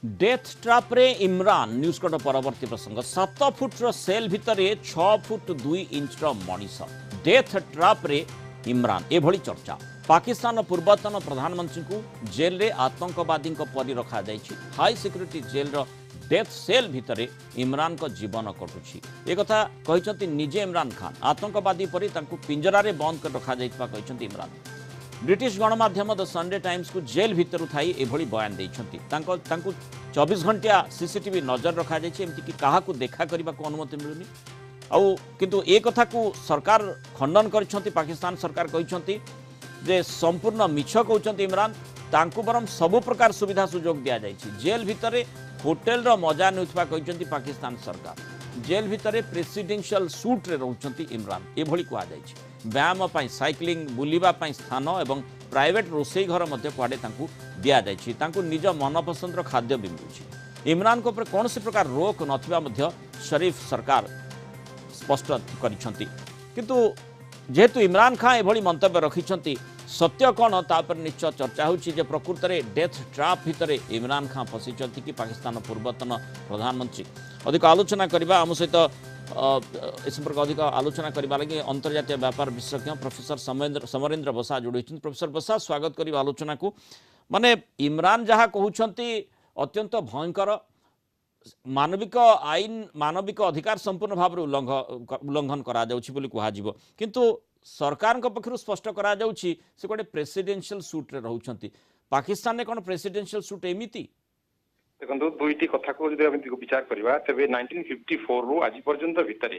Death trap रे Imran news cut परवर्ती प्रसंग 7 फुट्र सेल भितर 6 फुट 2 इंचर मनीष डेथ ट्राप रे इमरान एभली चर्चा। पाकिस्तान पूर्वतन प्रधानमंत्री को जेल रे आतंकवादी परी रखा हाई सिक्यूरिटी जेल रो डेथ सेल भितर इमरान को जीवन कटुची एक कथा कहते निजे इमरान खान आतंकवादी परी पिंजरा रे बंद कर रखा इमरान। ब्रिटिश गणमाध्यम द संडे टाइम्स को जेल भितर थाई एभली बयान देइछंती। 24 घंटिया सीसीटीवी नजर रखा एमती क्या देखा करने को अनुमति मिलूनी आउ किंतु ए कथा को सरकार खंडन कर पाकिस्तान सरकार कहते जे संपूर्ण मिछ कहते इमरान तांकु बरम सबु प्रकार सुविधा सुजोग दिया जाइछि। जेल भितर होटेल रो मजा नेउथबा कहते पाकिस्तान सरकार जेल भितर प्रेसिडेंशियल सूट रे रहउछंती इमरान एभली कहा जाइछि। व्यायाम पाई साइक्लिंग बुलिबा पाई स्थान एवं प्राइवेट रोसई घर मध्य कुआडे तांकु दिया जाइछि। तांकु निज मनपसंद खाद्य भी मिलुछि। इमरान को ऊपर कौन प्रकार रोक नथिबा मध्य शरीफ सरकार स्पष्ट करिछंती किंतु जेहेतु इमरान खान एभली मंतव्य रखिछंती सत्य कौन तापर निश्चय चर्चा होछि जे प्रकृत में डेथ ट्राप भितर इमरान खान फसीचंती कि पाकिस्तान पूर्वतन प्रधानमंत्री। अधिक आलोचना करबा आम सहित ए संपर्क अधिक आलोचना करबा लगी अंतर्जातीय व्यापार विशेषज्ञ प्रोफेसर समरेंद्र बसा जोड़ी। प्रोफेसर बसा स्वागत करिबा आलोचना को। माने इमरान जहाँ कहउछंती अत्यंत भयंकर मानविक आईन मानविक अधिकार संपूर्ण भाव उल्लंघन करा जाउछि बोली कुहा जिवो किंतु सरकार पक्षर स्पष्ट करा जाउछि से गोटे प्रेसिडेंशियल सूट रे रहउछंती। पाकिस्तान ने कोन प्रेसिडेंशियल सूट एमिति देखो दुईटी कथा को विचार करवा तेरे 1954 रु आज पर्यंत भितर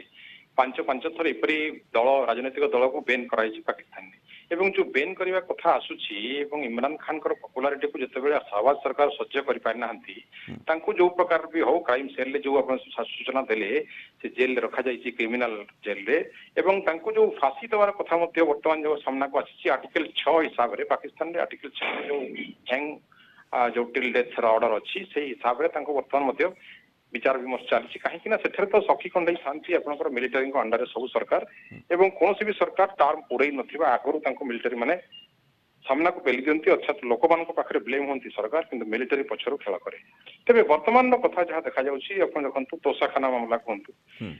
पांच थर एपरी दल राजनैतिक दल को बेन कराई पाकिस्तान में एवं जो बेन करने कथा आसूची इमरान खान पपुलारिटी को जिते शहबाज सरकार सह्य कर पारि ना जो प्रकार भी हो क्राइम सेल जो सूचना देले से जेल रखा जाइए क्रिमिनल जेल रे एवं जो फांसी देवार कथा बर्तमान जो सामना को आसी आर्टिकल 6 हिसाब से पाकिस्तान रे आर्टिकल 6 जो हैंग जो टिल डेथ ऑर्डर अच्छी से हिसाब से बर्तमान विचार विमर्श चली कहीं तो सखी खंडे था मिलिटारी अंडर सब सरकार एवं कौन भी सरकार टर्म उड़े ना आगुरी मिलिटारी माने सामना को पेली दिखती अर्थात लोक मान पाखे ब्लेम होती सरकार किंतु मिलिटारी पक्षर खेल करे। तेरे वर्तमान कथा जहाँ देखा देखु तोषाखाना मामला कहतु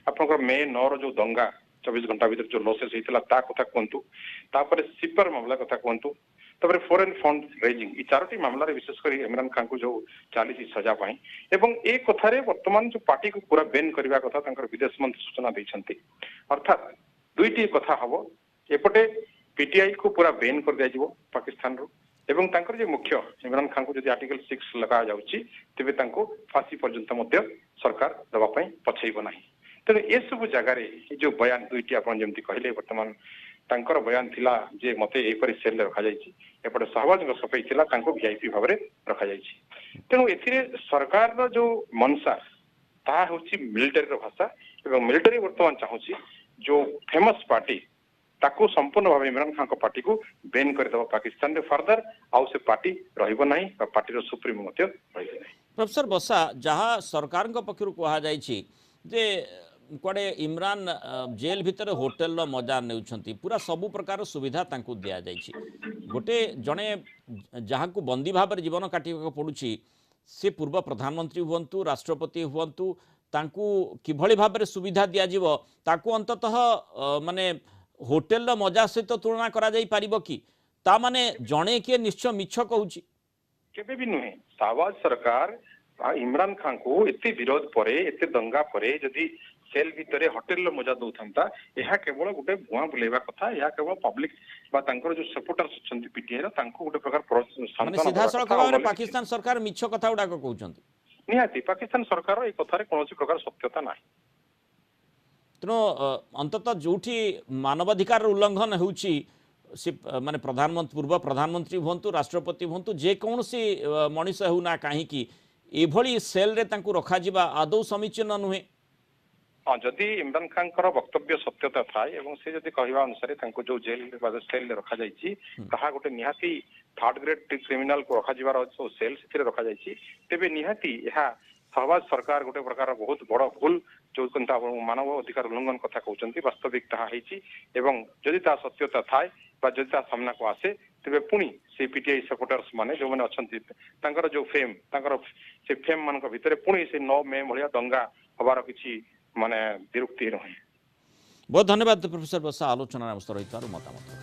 आप मे 9 जो दंगा 24 घंटा भर जो लसेस होता कथा कहतु सिपर मामला कथा कहतु फॉरेन फंड रेजिंग ये 4टी मामला विशेषकर इमरान खान को जो चली सजा पाई एवं ए कथार वर्तमान जो पार्टी को पूरा बेन करने कथा विदेश मंत्री सूचना देते अर्थात दुईटी कथा हम एपटे पीटीआई को पूरा बेन कर दिया पाकिस्तान रू एवं जो मुख्य इमरान खान को जो आर्टिकल 6 लगा जाउछि तेबे फांसी पर्यंत सरकार दवाई पछेब ना। तेणु ए सब जगार जो बयान दुईटी आप जमी कहले बर्तमान तांकर बयान थिला जे मते एपरि सेल रखा जाइछि एपटे शहबाज सफाई थिला तांको वीआईपी भाव में रखा जाइछि। तेणु एथिरे सरकार रो जो मनसा ता होछि मिलिटरी रो भाषा एवं मिलिटरी वर्तमान चाहूछि जो फेमस पार्टी ताको संपूर्ण भाव इमरान खान को पार्टी को बेन कर दबा पाकिस्तान रे फर्दर आउ से पार्टी रहिबो नाही बा पार्टी रो सुप्रीम मते रहिबो नाही। प्रोफेसर बसा जहाँ सरकार पक्षर कहा जाइछि जे कड़े इमरान जेल भितर होटेल मजा नेउछंती पूरा सबु प्रकार सुविधा तांकु दिया जाइछि। गोटे जड़े जहाँ को बंदी भाव में जीवन काटिया पड़ुछि से पूर्व प्रधानमंत्री हुंतु राष्ट्रपति हुंतु तांकु किभली भाव में सुविधा दियाजिवो ताकु अंततः माने होटेल मजा सहित तुलना करा जाई पारिबो कि ता माने जड़े किए निश्चय मिछ कहूछि केबे भी नुहे। शहबाज सरकार इमरान खान को एते विरोध परे एते दंगा परे जदि सेल भितर होटेल मजा दौथा यह केवल गोटे भुआ बुलेवा कथा यह केवल पब्लिक जो सपोर्टर्स अच्छा पीटीआई गोटे प्रकार पाकिस्तान सरकार मिछ कथा गुड़ाक कहते निहाती पाकिस्तान सरकार एक कथार कौन प्रकार सत्यता ना। तेणु अंततः जोठी मानवाधिकार उल्लंघन होउछि माने प्रधानमंत्री पूर्व प्रधानमंत्री हुंतु राष्ट्रपति हुंतु जेकोसी मनीष होना कहीं एभली सेल रे तांकु रखा जिबा आदौ समीचीन नुहे। हाँ जदि इमरान खान वक्तव्य सत्यता थाए से जदि कहवा अनुसार जो जेल सेल रखा जाइए गोटे निहाती 3rd ग्रेड क्रिमिनाल को रखा जिबार सेल से रखा जाइए तेबे निहाती यह शहबाज सरकार गोटे प्रकार बहुत बड़ भूल जो मानव अधिकार उल्लंघन कथा कहते वास्तविक ताहा जदि ता सत्यता थाए जदि ता सामना को आसे तेबे पुणी से पीटीआई सपोर्टर्स माने जो माने अछंती तांकर जो फेम तांकर से फेम मान भितर पुणी से 9 मे भलिया दंगा हबार किछि माने विरुक्ति रही। बहुत धन्यवाद प्रोफेसर बसा आलोचना मत रही मतामत।